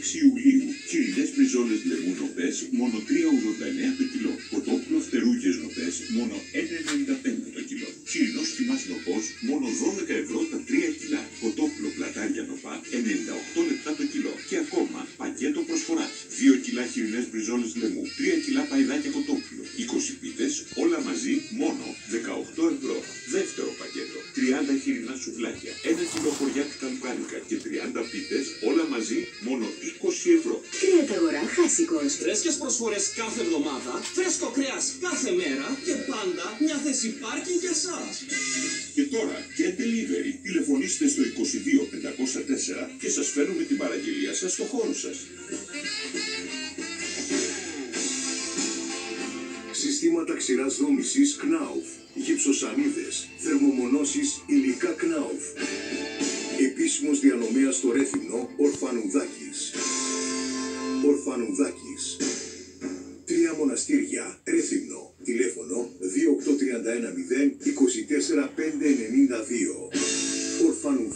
6 Ιουλίου, χοιρινές μπριζόλες λεμού νοπές, μόνο 3,89 το κιλό. Κοτόπουλο φτερούγες νοπές, μόνο 1,95 το κιλό. Χοιρινός κιμάς νοπός, μόνο 12 ευρώ τα 3 κιλά. Κοτόπουλο πλατάρια νοπά, 98 λεπτά το κιλό. Και ακόμα, πακέτο προσφοράς. 2 κιλά χοιρινές μπριζόλες λεμού, 3 κιλά παϊδάκια κοτόπουλο. 20 πίτες, όλα μαζί, μόνο 18 ευρώ. Δεύτερο πακέτο, 30 χοιρινά σουβλάκια, 1 κιλό χωριάτικα λουκάνικα και 30 πίτες, όλα μαζί, μόνο 20 ευρώ. Κρέατα αγορά Χάσικος. Φρέσκες προσφορές κάθε εβδομάδα, φρέσκο κρέας κάθε μέρα και πάντα μια θέση πάρκινγκ για σας. Και τώρα και delivery. Τηλεφωνήστε στο 22504 και σας φέρνουμε την παραγγελία σας στο χώρο σας. Συστήματα ξηράς δόμησης Knauf, γυψοσανίδες, θερμομονώσεις υλικά Knauf. Επίσημος διανομέας στο Ρέθυμνο Ορφανουδάκης. Ορφανουδάκης. 3 μοναστήρια, Ρέθυμνο. Τηλέφωνο 28310 24592. Ορφανουδάκης.